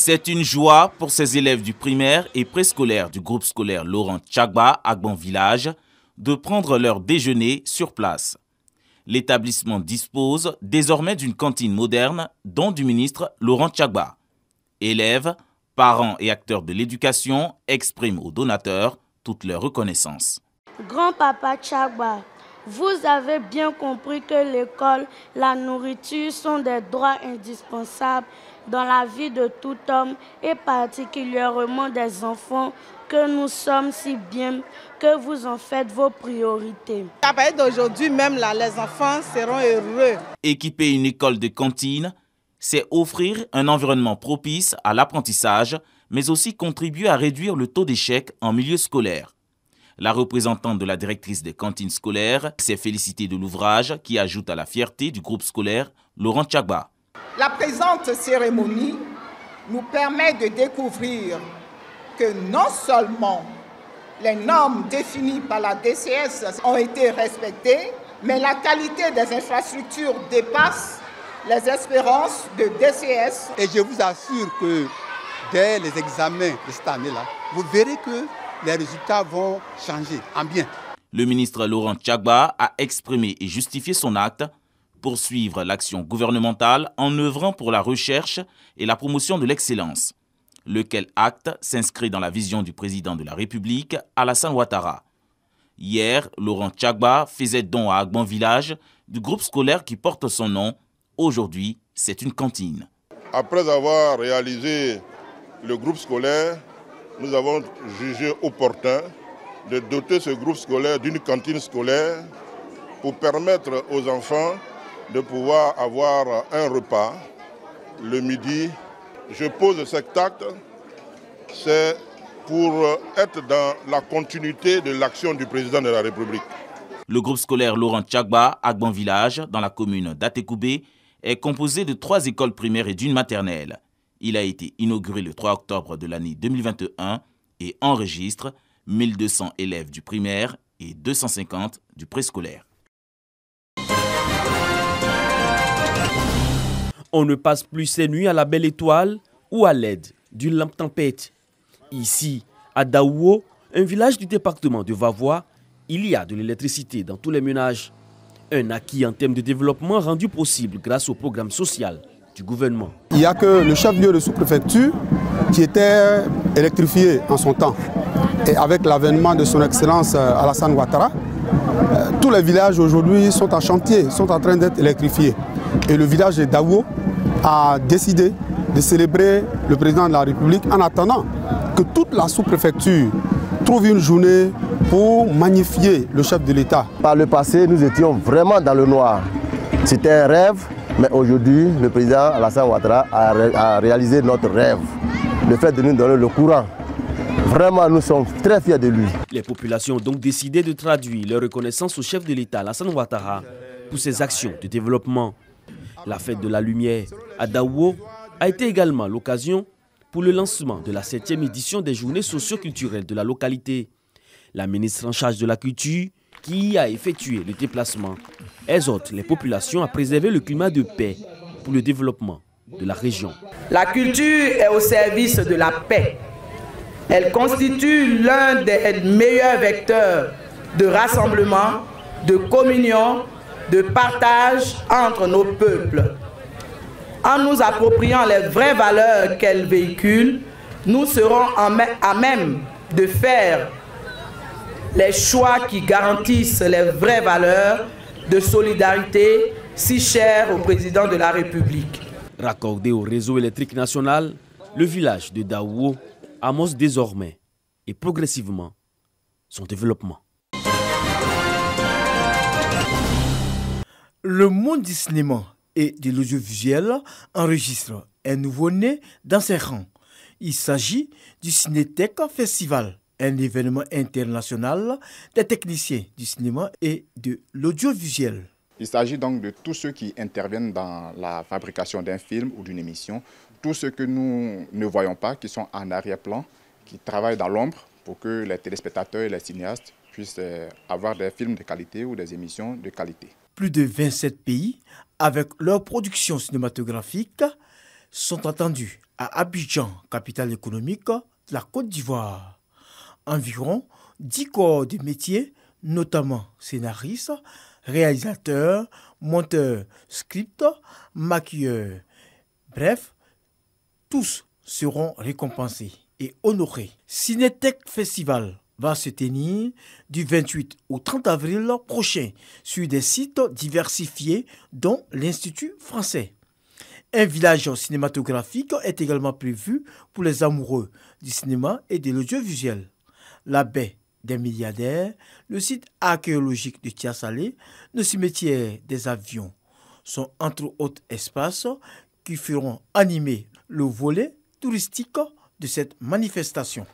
C'est une joie pour ces élèves du primaire et préscolaire du groupe scolaire Laurent Tchagba à Agban Village de prendre leur déjeuner sur place. L'établissement dispose désormais d'une cantine moderne, dont du ministre Laurent Tchagba. Élèves, parents et acteurs de l'éducation expriment aux donateurs toute leur reconnaissance. Grand-papa Tchagba, vous avez bien compris que l'école, la nourriture sont des droits indispensables dans la vie de tout homme et particulièrement des enfants que nous sommes si bien que vous en faites vos priorités. À partir d'aujourd'hui, même là, les enfants seront heureux. Équiper une école de cantine, c'est offrir un environnement propice à l'apprentissage, mais aussi contribuer à réduire le taux d'échec en milieu scolaire. La représentante de la directrice des cantines scolaires s'est félicitée de l'ouvrage qui ajoute à la fierté du groupe scolaire Laurent Tchagba. La présente cérémonie nous permet de découvrir que non seulement les normes définies par la DCS ont été respectées, mais la qualité des infrastructures dépasse les espérances de DCS. Et je vous assure que dès les examens de cette année-là, vous verrez que les résultats vont changer en bien. Le ministre Laurent Tchagba a exprimé et justifié son acte, poursuivre l'action gouvernementale en œuvrant pour la recherche et la promotion de l'excellence. Lequel acte s'inscrit dans la vision du président de la République, Alassane Ouattara. Hier, Laurent Tchagba faisait don à Agban Village du groupe scolaire qui porte son nom. Aujourd'hui, c'est une cantine. Après avoir réalisé le groupe scolaire, nous avons jugé opportun de doter ce groupe scolaire d'une cantine scolaire pour permettre aux enfants de pouvoir avoir un repas le midi. Je pose cet acte, c'est pour être dans la continuité de l'action du président de la République. Le groupe scolaire Laurent Tchagba, Agban Village, dans la commune d'Atekoubé, est composé de 3 écoles primaires et d'une maternelle. Il a été inauguré le 3 octobre de l'année 2021 et enregistre 1200 élèves du primaire et 250 du préscolaire. On ne passe plus ses nuits à la belle étoile ou à l'aide d'une lampe tempête. Ici, à Daouo, un village du département de Vavois, il y a de l'électricité dans tous les ménages. Un acquis en termes de développement rendu possible grâce au programme social du gouvernement. Il n'y a que le chef-lieu de sous-préfecture qui était électrifié en son temps. Et avec l'avènement de son excellence Alassane Ouattara, tous les villages aujourd'hui sont en chantier, sont en train d'être électrifiés. Et le village de Daouo a décidé de célébrer le président de la République en attendant que toute la sous-préfecture trouve une journée pour magnifier le chef de l'État. Par le passé, nous étions vraiment dans le noir. C'était un rêve, mais aujourd'hui, le président Alassane Ouattara a réalisé notre rêve. Le fait de nous donner le courant. Vraiment, nous sommes très fiers de lui. Les populations ont donc décidé de traduire leur reconnaissance au chef de l'État, Alassane Ouattara, pour ses actions de développement. La fête de la lumière à Daouo a été également l'occasion pour le lancement de la 7e édition des journées socio-culturelles de la localité. La ministre en charge de la culture, qui a effectué le déplacement, exhorte les populations à préserver le climat de paix pour le développement de la région. La culture est au service de la paix. Elle constitue l'un des meilleurs vecteurs de rassemblement, de communion, de partage entre nos peuples. En nous appropriant les vraies valeurs qu'elle véhicule, nous serons à même de faire les choix qui garantissent les vraies valeurs de solidarité si chères au président de la République. Raccordé au réseau électrique national, le village de Daouo amorce désormais et progressivement son développement. Le monde du cinéma et de l'audiovisuel enregistre un nouveau-né dans ses rangs. Il s'agit du Cinétech Festival, un événement international des techniciens du cinéma et de l'audiovisuel. Il s'agit donc de tous ceux qui interviennent dans la fabrication d'un film ou d'une émission, tous ceux que nous ne voyons pas, qui sont en arrière-plan, qui travaillent dans l'ombre pour que les téléspectateurs et les cinéastes puissent avoir des films de qualité ou des émissions de qualité. Plus de 27 pays, avec leur production cinématographique, sont attendus à Abidjan, capitale économique de la Côte d'Ivoire. Environ 10 corps de métiers, notamment scénaristes, réalisateurs, monteurs, scripts, maquilleurs. Bref, tous seront récompensés et honorés. Cinétech Festival va se tenir du 28 au 30 avril prochain sur des sites diversifiés dont l'Institut français. Un village cinématographique est également prévu pour les amoureux du cinéma et de l'audiovisuel. La baie des milliardaires, le site archéologique de Tiasalé, le cimetière des avions sont entre autres espaces qui feront animer le volet touristique de cette manifestation.